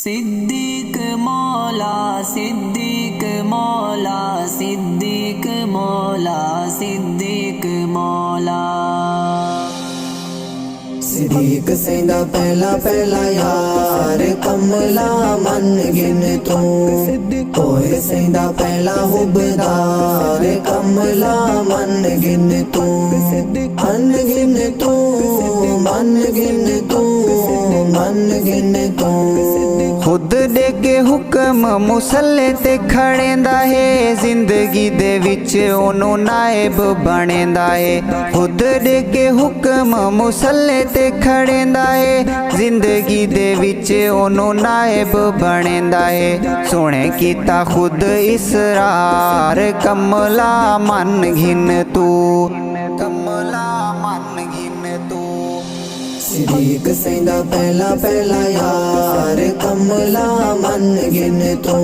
सिद्दीक मौला सिद्दीक मौला सिद्दीक मौला सिद्दीक मौला। सिद्दीक सेंदा पहला पहला यार कमला मन गिन तू होए सेंदा पहला हुबदार कमला मन गिन तू मन गिन तू मन गिन तू मन गिन तू। खुद दे के हुक्म मुसल्ले ते खड़ेंदा है जिंदगी दे विच ओनू नायब बनेंदा है। खुद दे के हुक्म मुसल्ले ते खड़ेंदा है जिंदगी दे विच ओनू नायब बनेंदा है। सोने कीता खुद इसरार कमला मन घिन तू कमला मन घिन तू। सिद्दीक सेंदा पहला पहला यार कमला मन गिन तू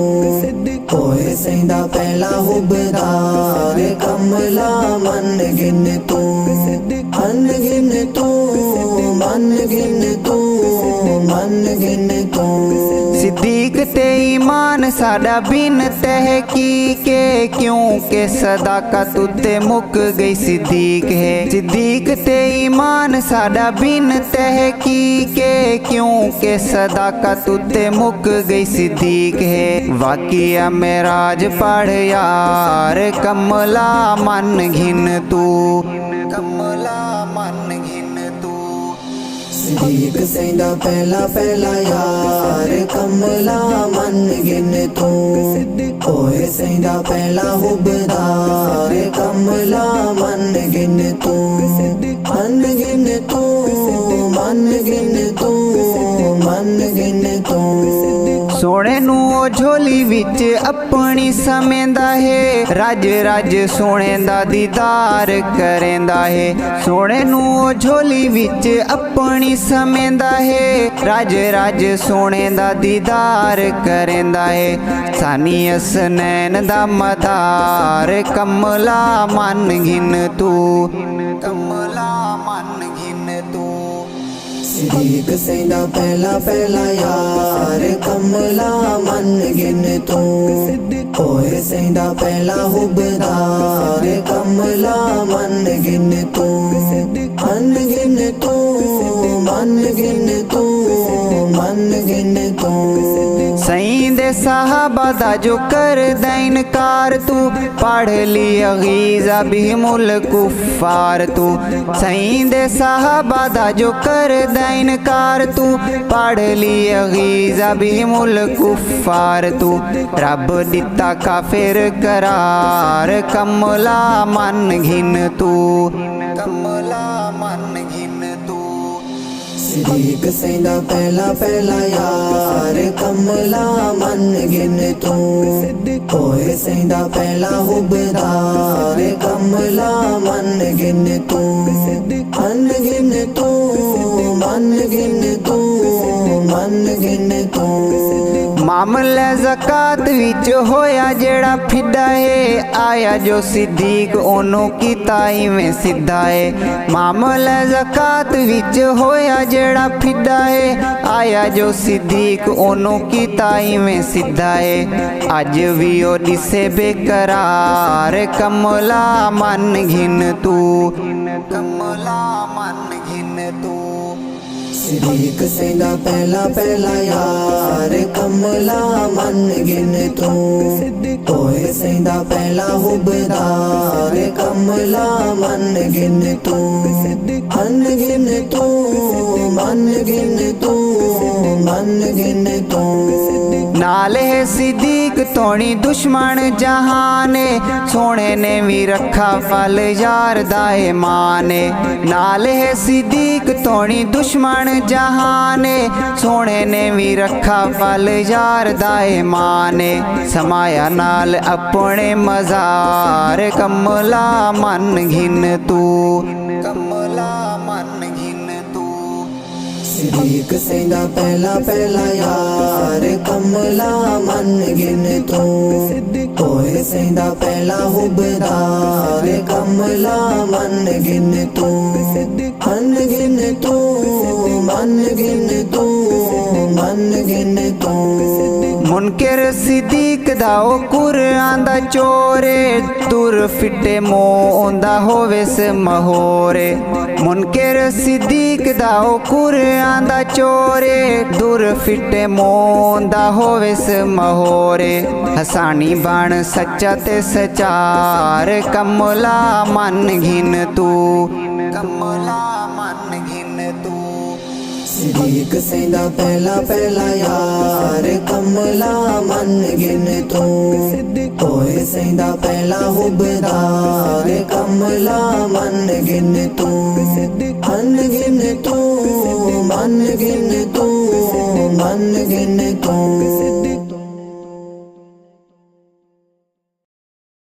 होए सेंदा पहला हुबदार कमला मन गिन तू मन गिन तू मन गिन तू मन गिन तू। सिद्दीक ते ईमान साडा बिन तहकीक है क्योंकि सदाकत उत्ते मुक गई सिद्दीक है। सिद्दीक ते ईमान साडा बिन तहकीक है क्योंकि सदाकत उत्ते मुक गई सिद्दीक है। वाकिया मेराज पढ़ यार कमला मन घिन तू कमला मन घिन तू। सिद्दीक सेंदा पहला पहला यार कमला मन गिन तू होए सेंदा पहला हुबदार कमला मन गिन तू मन गिन तू मन गिन तू मन गिन तू। सोने नू ओ झोली विच अपनी समेंदा है रज रज सोने दा दीदार करेंदा है। सोने नू ओ झोली विच अपनी समेंदा है रज रज सोने दा दीदार करेंदा है। सानी असनैन दा मदार कमला मन घिन तू कमला मन घिन तू। सिद्दीक सेंदा पहला पहला यार कमला मन गिन तू होए सेंदा पहला हुबदार कमला मन गिन तू मन गिन तू मन गिन तू मन गिन तू। सईं दे साहबा दा जो कर दैन कार तू पढ़ ली अगीज़ा बिहिमुल कुफ़ार तू। सईं दे साहबा दा जो कर दैन कार तू पढ़ ली अगीज़ा बिहिमुल कुफ़ार तू। रब दिता काफिर करार कमला मन घिन तू कमला मन घिन तू। सिद्दीक सेंदा पहला पहला यार कमला मन गिन तू होए सेंदा पहला हुबदार कमला मन गिन तू मन गिन तू मन गिन तू मन गिन तू। मामला ज़कात विच होया जेड़ा फिदा है आया जो सिद्दीक ओनू कीता इवें सिद्धा है। मामला ज़कात विच होया जेड़ा फिदा है आया जो सिद्दीक ओनू कीता इवें सिद्धा है। अज भी ओ दिसे बेकरार कमला मन घिन तू कमला मन घिन तू। सिद्दीक सेंदा पहला पहला यार कमला मन गिन तू होए सेंदा पहला हुबदार कमला मन गिन तू मन गिन तू मन गिन तू मन गिन तू। नाल है सिद्दीक तोड़ी दुश्मन जहाने सोने ने भी रखा फल यार दाए माने। नाल है सिद्दीक तोड़ी दुश्मन जहाने सोने ने भी रखा फल यार दाए माने। समाया नाल अपने मजार कमला मन घिन तू कमला मन घिन तू। सिद्दीक सेंदा पहला पहला यार कमला मन गिन तू होए सेंदा पहला हुबदार कमला मन गिन तू मन गिन तू मन गिन तू, मन गिन तू। मुनकर सिद्दीक दा ओ कुरान दा चोरे, दूर फिटे मोंदा होवेस महोरे। मुनकर सिद्दीक दा ओ कुरान दा चोरे, दूर फिटे मोंदा होवेस महोरे। हसानी बन सच्चा ते सचार, कमला मन घिन तू, कमला मन घिन तू। सिद्दीक सैंदा पहला पहला यार, कमला मन गिन तू। होए सैंदा पहला हुबदार, कमला मन गिन तू। मन गिन तू, मन गिन तू, मन गिन तू।